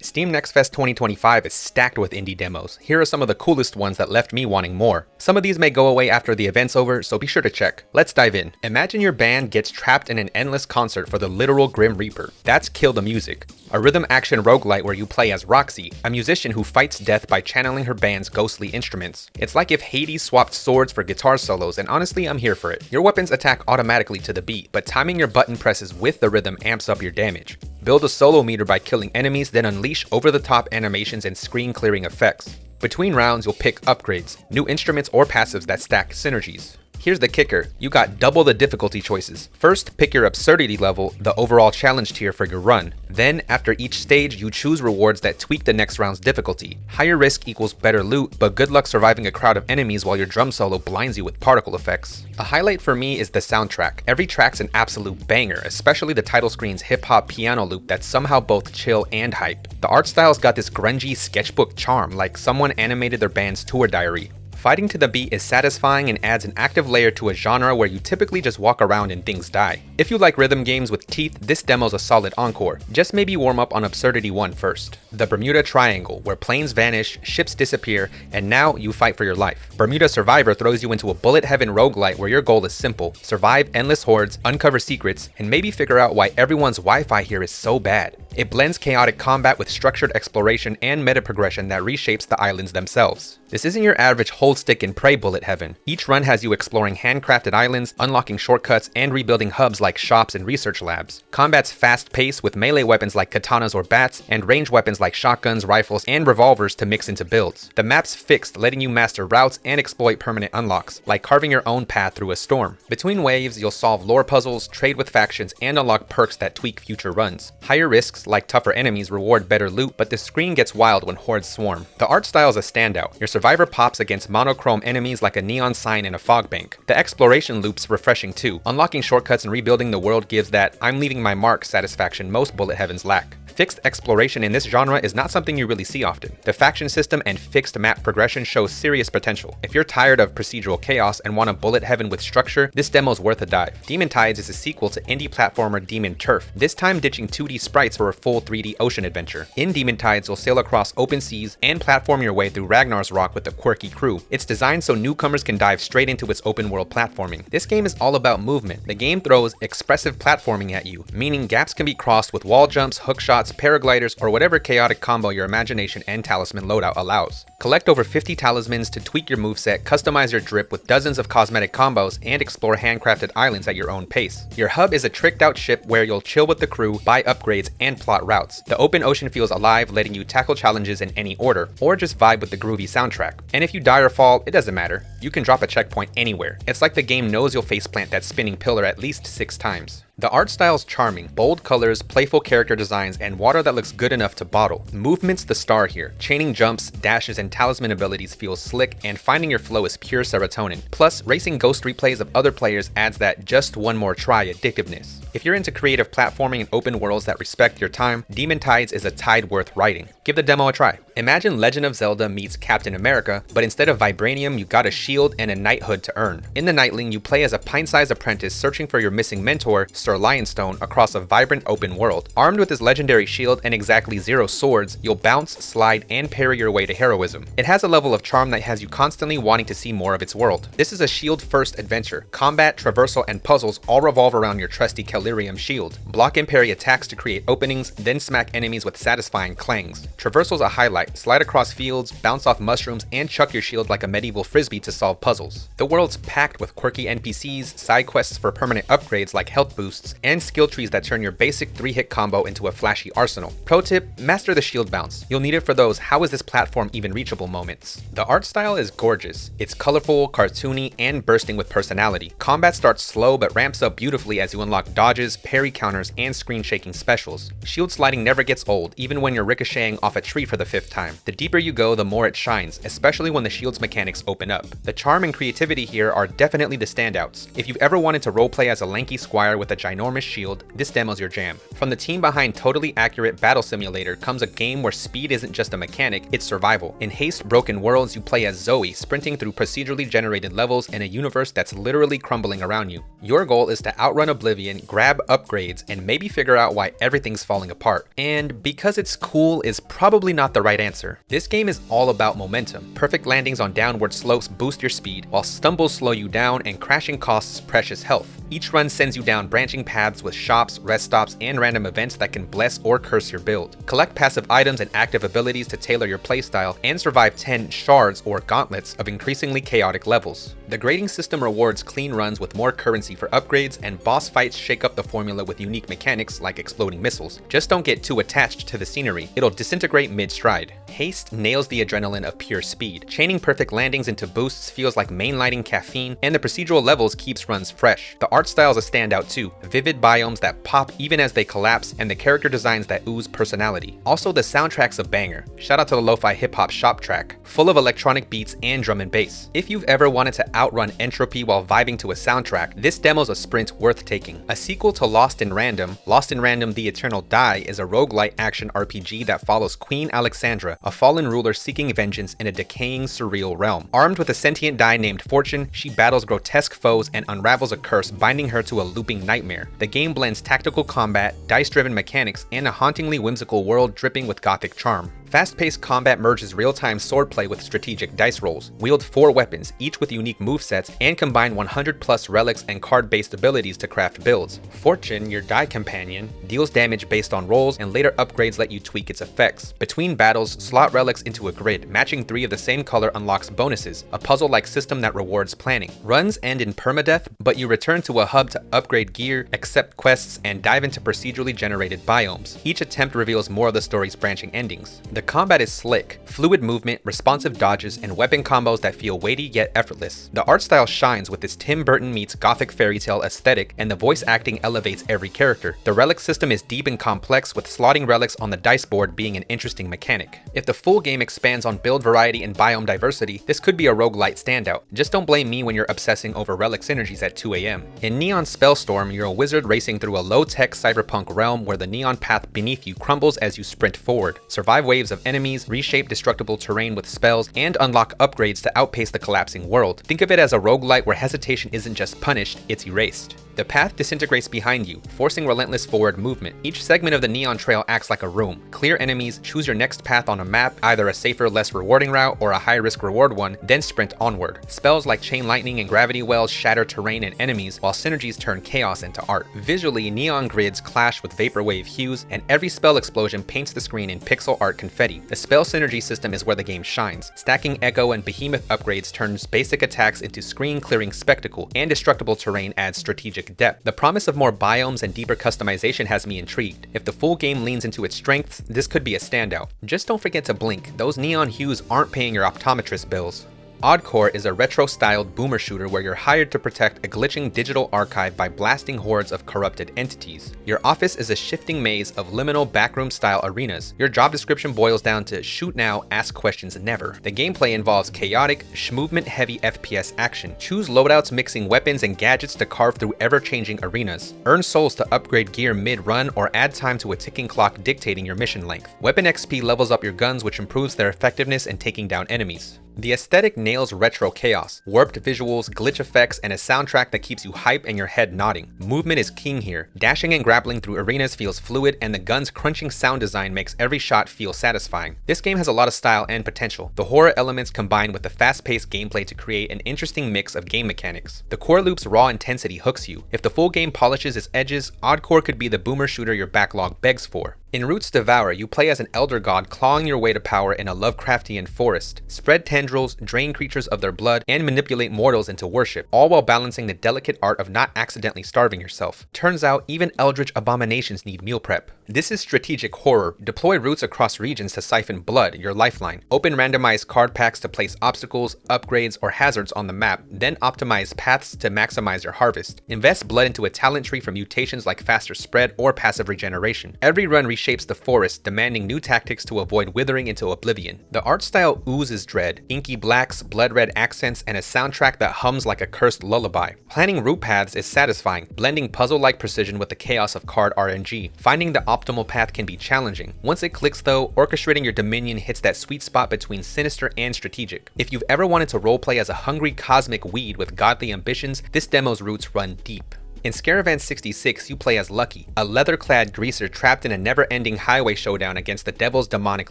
Steam Next Fest 2025 is stacked with indie demos. Here are some of the coolest ones that left me wanting more. Some of these may go away after the event's over, so be sure to check. Let's dive in. Imagine your band gets trapped in an endless concert for the literal Grim Reaper. That's Kill the Music, a rhythm action roguelite where you play as Roxy, a musician who fights death by channeling her band's ghostly instruments. It's like if Hades swapped swords for guitar solos, and honestly, I'm here for it. Your weapons attack automatically to the beat, but timing your button presses with the rhythm amps up your damage. Build a solo meter by killing enemies, then unleash over-the-top animations and screen-clearing effects. Between rounds, you'll pick upgrades, new instruments or passives that stack synergies. Here's the kicker, you got double the difficulty choices. First, pick your absurdity level, the overall challenge tier for your run. Then, after each stage, you choose rewards that tweak the next round's difficulty. Higher risk equals better loot, but good luck surviving a crowd of enemies while your drum solo blinds you with particle effects. A highlight for me is the soundtrack. Every track's an absolute banger, especially the title screen's hip-hop piano loop that's somehow both chill and hype. The art style's got this grungy sketchbook charm, like someone animated their band's tour diary. Fighting to the beat is satisfying and adds an active layer to a genre where you typically just walk around and things die. If you like rhythm games with teeth, this demo's a solid encore. Just maybe warm up on Absurdity 1 first. The Bermuda Triangle, where planes vanish, ships disappear, and now you fight for your life. Bermuda Survivor throws you into a bullet heaven roguelite where your goal is simple: survive endless hordes, uncover secrets, and maybe figure out why everyone's Wi-Fi here is so bad. It blends chaotic combat with structured exploration and meta progression that reshapes the islands themselves. This isn't your average hold stick and pray bullet heaven. Each run has you exploring handcrafted islands, unlocking shortcuts, and rebuilding hubs like shops and research labs. Combat's fast-paced with melee weapons like katanas or bats, and range weapons like shotguns, rifles, and revolvers to mix into builds. The map's fixed, letting you master routes and exploit permanent unlocks, like carving your own path through a storm. Between waves, you'll solve lore puzzles, trade with factions, and unlock perks that tweak future runs. Higher risks, like tougher enemies, reward better loot, but the screen gets wild when hordes swarm. The art style is a standout. Your survivor pops against monochrome enemies like a neon sign in a fog bank. The exploration loop's refreshing too. Unlocking shortcuts and rebuilding the world gives that "I'm leaving my mark" satisfaction most bullet heavens lack. Fixed exploration in this genre is not something you really see often. The faction system and fixed map progression shows serious potential. If you're tired of procedural chaos and want a bullet heaven with structure, this demo's worth a dive. Demon Tides is a sequel to indie platformer Demon Turf, this time ditching 2D sprites for a full 3D ocean adventure. In Demon Tides, you'll sail across open seas and platform your way through Ragnar's Rock with a quirky crew. It's designed so newcomers can dive straight into its open world platforming. This game is all about movement. The game throws expressive platforming at you, meaning gaps can be crossed with wall jumps, hook shots, paragliders, or whatever chaotic combo your imagination and talisman loadout allows. Collect over 50 talismans to tweak your moveset, customize your drip with dozens of cosmetic combos, and explore handcrafted islands at your own pace. Your hub is a tricked out ship where you'll chill with the crew, buy upgrades, and plot routes. The open ocean feels alive, letting you tackle challenges in any order, or just vibe with the groovy soundtrack. And if you die or fall, it doesn't matter. You can drop a checkpoint anywhere. It's like the game knows you'll faceplant that spinning pillar at least 6 times. The art style's charming, bold colors, playful character designs, and water that looks good enough to bottle. Movement's the star here. Chaining jumps, dashes, and talisman abilities feel slick, and finding your flow is pure serotonin. Plus, racing ghost replays of other players adds that just one more try addictiveness. If you're into creative platforming and open worlds that respect your time, Demon Tides is a tide worth riding. Give the demo a try. Imagine Legend of Zelda meets Captain America, but instead of vibranium, you got a shield and a knighthood to earn. In the Knightling, you play as a pint-sized apprentice searching for your missing mentor, Sir Lionstone, across a vibrant open world. Armed with his legendary shield and exactly 0 swords, you'll bounce, slide, and parry your way to heroism. It has a level of charm that has you constantly wanting to see more of its world. This is a shield-first adventure. Combat, traversal, and puzzles all revolve around your trusty Calirium shield. Block and parry attacks to create openings, then smack enemies with satisfying clangs. Traversal's a highlight. Slide across fields, bounce off mushrooms, and chuck your shield like a medieval frisbee to solve puzzles. The world's packed with quirky NPCs, side quests for permanent upgrades like health boosts, and skill trees that turn your basic 3-hit combo into a flashy arsenal. Pro tip, master the shield bounce. You'll need it for those "how is this platform even reachable" moments. The art style is gorgeous. It's colorful, cartoony, and bursting with personality. Combat starts slow but ramps up beautifully as you unlock dodges, parry counters, and screen shaking specials. Shield sliding never gets old, even when you're ricocheting off a tree for the 5th time. The deeper you go, the more it shines, especially when the shield's mechanics open up. The charm and creativity here are definitely the standouts. If you've ever wanted to roleplay as a lanky squire with a ginormous shield, this demo's your jam. From the team behind Totally Accurate Battle Simulator comes a game where speed isn't just a mechanic, it's survival. In Haste Broken Worlds, you play as Zoe, sprinting through procedurally generated levels in a universe that's literally crumbling around you. Your goal is to outrun Oblivion, grab upgrades, and maybe figure out why everything's falling apart. And because it's cool is probably not the right answer. This game is all about momentum. Perfect landings on downward slopes boost your speed, while stumbles slow you down and crashing costs precious health. Each run sends you down branching paths with shops, rest stops, and random events that can bless or curse your build. Collect passive items and active abilities to tailor your playstyle, and survive 10 shards or gauntlets of increasingly chaotic levels. The grading system rewards clean runs with more currency for upgrades, and boss fights shake up the formula with unique mechanics like exploding missiles. Just don't get too attached to the scenery, it'll disintegrate mid-stride. Haste nails the adrenaline of pure speed. Chaining perfect landings into boosts feels like mainlighting caffeine, and the procedural levels keeps runs fresh. The art style is a standout too, vivid biomes that pop even as they collapse, and the character designs that ooze personality. Also, the soundtrack's a banger. Shout out to the lo-fi hip-hop shop track, full of electronic beats and drum and bass. If you've ever wanted to outrun entropy while vibing to a soundtrack, this demo's a sprint worth taking. A sequel to Lost in Random The Eternal Die is a roguelite action RPG that follows Queen Alexandra, a fallen ruler seeking vengeance in a decaying, surreal realm. Armed with a sentient die named Fortune, she battles grotesque foes and unravels a curse binding her to a looping nightmare. The game blends tactical combat, dice-driven mechanics, and a hauntingly whimsical world dripping with gothic charm. Fast-paced combat merges real-time swordplay with strategic dice rolls. Wield 4 weapons, each with unique movesets, and combine 100+ relics and card-based abilities to craft builds. Fortune, your die companion, deals damage based on rolls, and later upgrades let you tweak its effects. Between battles, slot relics into a grid. Matching 3 of the same color unlocks bonuses, a puzzle-like system that rewards planning. Runs end in permadeath, but you return to a hub to upgrade gear, accept quests, and dive into procedurally generated biomes. Each attempt reveals more of the story's branching endings. The combat is slick, fluid movement, responsive dodges, and weapon combos that feel weighty yet effortless. The art style shines with its Tim Burton meets gothic fairy tale aesthetic, and the voice acting elevates every character. The relic system is deep and complex, with slotting relics on the dice board being an interesting mechanic. If the full game expands on build variety and biome diversity, this could be a roguelite standout. Just don't blame me when you're obsessing over relic synergies at 2 AM. In Neon Spellstorm, you're a wizard racing through a low-tech cyberpunk realm where the neon path beneath you crumbles as you sprint forward. Survive waves of enemies, reshape destructible terrain with spells, and unlock upgrades to outpace the collapsing world. Think of it as a roguelite where hesitation isn't just punished, it's erased. The path disintegrates behind you, forcing relentless forward movement. Each segment of the neon trail acts like a room. Clear enemies, choose your next path on a map, either a safer, less rewarding route or a high-risk reward one, then sprint onward. Spells like chain lightning and gravity wells shatter terrain and enemies, while synergies turn chaos into art. Visually, neon grids clash with vaporwave hues, and every spell explosion paints the screen in pixel art confetti. The spell synergy system is where the game shines. Stacking Echo and Behemoth upgrades turns basic attacks into screen-clearing spectacle, and destructible terrain adds strategic depth. The promise of more biomes and deeper customization has me intrigued. If the full game leans into its strengths, this could be a standout. Just don't forget to blink. Those neon hues aren't paying your optometrist bills. ODDCORE is a retro-styled boomer shooter where you're hired to protect a glitching digital archive by blasting hordes of corrupted entities. Your office is a shifting maze of liminal backroom-style arenas. Your job description boils down to shoot now, ask questions never. The gameplay involves chaotic, movement-heavy FPS action. Choose loadouts mixing weapons and gadgets to carve through ever-changing arenas. Earn souls to upgrade gear mid-run or add time to a ticking clock dictating your mission length. Weapon XP levels up your guns, which improves their effectiveness in taking down enemies. The aesthetic nails retro chaos, warped visuals, glitch effects, and a soundtrack that keeps you hype and your head nodding. Movement is king here. Dashing and grappling through arenas feels fluid, and the gun's crunching sound design makes every shot feel satisfying. This game has a lot of style and potential. The horror elements combine with the fast-paced gameplay to create an interesting mix of game mechanics. The core loop's raw intensity hooks you. If the full game polishes its edges, ODDCORE could be the boomer shooter your backlog begs for. In Roots Devour, you play as an elder god clawing your way to power in a Lovecraftian forest. Spread tendrils, drain creatures of their blood, and manipulate mortals into worship, all while balancing the delicate art of not accidentally starving yourself. Turns out, even eldritch abominations need meal prep. This is strategic horror. Deploy routes across regions to siphon blood, your lifeline. Open randomized card packs to place obstacles, upgrades, or hazards on the map, then optimize paths to maximize your harvest. Invest blood into a talent tree for mutations like faster spread or passive regeneration. Every run reshapes the forest, demanding new tactics to avoid withering into oblivion. The art style oozes dread, inky blacks, blood red accents, and a soundtrack that hums like a cursed lullaby. Planning route paths is satisfying, blending puzzle-like precision with the chaos of card RNG. Finding the optimal path can be challenging. Once it clicks though, orchestrating your dominion hits that sweet spot between sinister and strategic. If you've ever wanted to roleplay as a hungry cosmic weed with godly ambitions, this demo's roots run deep. In Scaravan 66, you play as Lucky, a leather-clad greaser trapped in a never-ending highway showdown against the Devil's demonic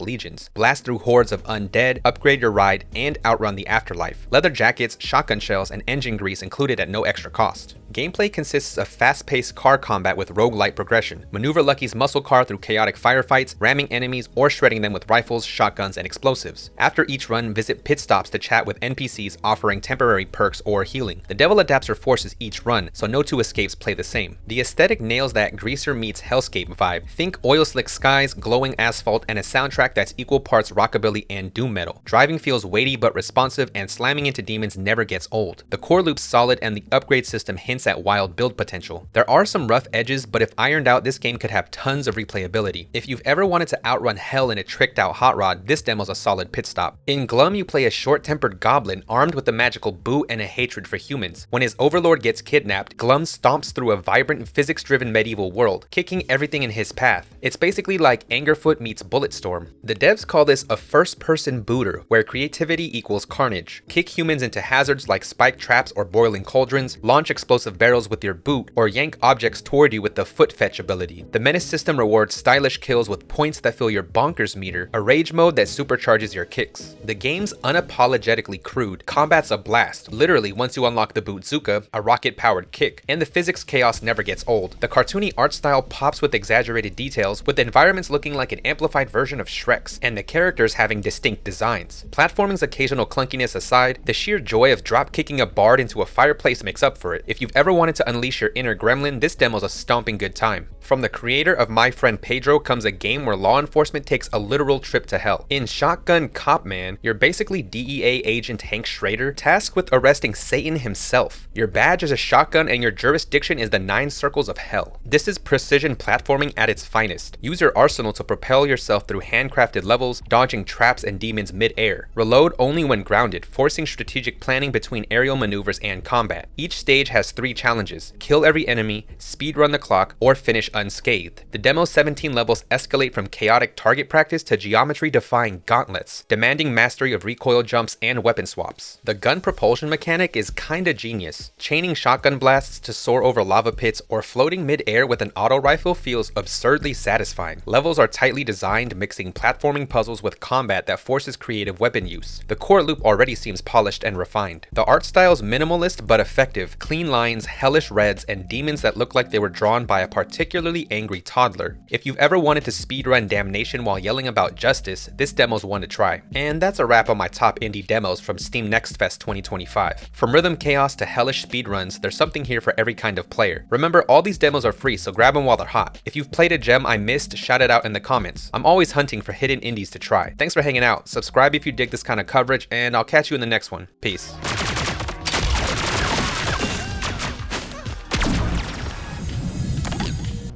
legions. Blast through hordes of undead, upgrade your ride, and outrun the afterlife. Leather jackets, shotgun shells, and engine grease included at no extra cost. Gameplay consists of fast-paced car combat with roguelike progression. Maneuver Lucky's muscle car through chaotic firefights, ramming enemies, or shredding them with rifles, shotguns, and explosives. After each run, visit pit stops to chat with NPCs offering temporary perks or healing. The Devil adapts her forces each run, so no two escapes play the same. The aesthetic nails that greaser meets hellscape vibe. Think oil slick skies, glowing asphalt, and a soundtrack that's equal parts rockabilly and doom metal. Driving feels weighty but responsive, and slamming into demons never gets old. The core loop's solid, and the upgrade system hints at wild build potential. There are some rough edges, but if ironed out, this game could have tons of replayability. If you've ever wanted to outrun hell in a tricked out hot rod, this demo's a solid pit stop. In GLUM, you play a short-tempered goblin armed with a magical boot and a hatred for humans. When his overlord gets kidnapped, GLUM stomps through a vibrant, physics-driven medieval world, kicking everything in his path. It's basically like Angerfoot meets Bulletstorm. The devs call this a first-person booter, where creativity equals carnage. Kick humans into hazards like spike traps or boiling cauldrons, launch explosive barrels with your boot, or yank objects toward you with the foot fetch ability. The menace system rewards stylish kills with points that fill your bonkers meter, a rage mode that supercharges your kicks. The game's unapologetically crude, combat's a blast, literally once you unlock the Bootzuka, a rocket-powered kick, and the physics chaos never gets old. The cartoony art style pops with exaggerated details, with environments looking like an amplified version of Shrek's, and the characters having distinct designs. Platforming's occasional clunkiness aside, the sheer joy of drop-kicking a bard into a fireplace makes up for it. If you've ever wanted to unleash your inner gremlin, this demo's a stomping good time. From the creator of My Friend Pedro comes a game where law enforcement takes a literal trip to hell. In Shotgun Cop Man, you're basically DEA agent Hank Schrader, tasked with arresting Satan himself. Your badge is a shotgun and your jurisdiction is the 9 circles of hell. This is precision platforming at its finest. Use your arsenal to propel yourself through handcrafted levels, dodging traps and demons mid-air. Reload only when grounded, forcing strategic planning between aerial maneuvers and combat. Each stage has 3 challenges: kill every enemy, speedrun the clock, or finish unscathed. The demo's 17 levels escalate from chaotic target practice to geometry-defying gauntlets, demanding mastery of recoil jumps and weapon swaps. The gun propulsion mechanic is kinda genius. Chaining shotgun blasts to soar over lava pits or floating mid-air with an auto rifle feels absurdly satisfying. Levels are tightly designed, mixing platforming puzzles with combat that forces creative weapon use. The core loop already seems polished and refined. The art style's minimalist but effective, clean lines, hellish reds, and demons that look like they were drawn by a particularly angry toddler. If you've ever wanted to speedrun Damnation while yelling about justice, this demo's one to try. And that's a wrap on my top indie demos from Steam Next Fest 2025. From rhythm chaos to hellish speedruns, there's something here for every kind of player. Remember, all these demos are free, so grab them while they're hot. If you've played a gem I missed, shout it out in the comments. I'm always hunting for hidden indies to try. Thanks for hanging out. Subscribe if you dig this kind of coverage, and I'll catch you in the next one. Peace.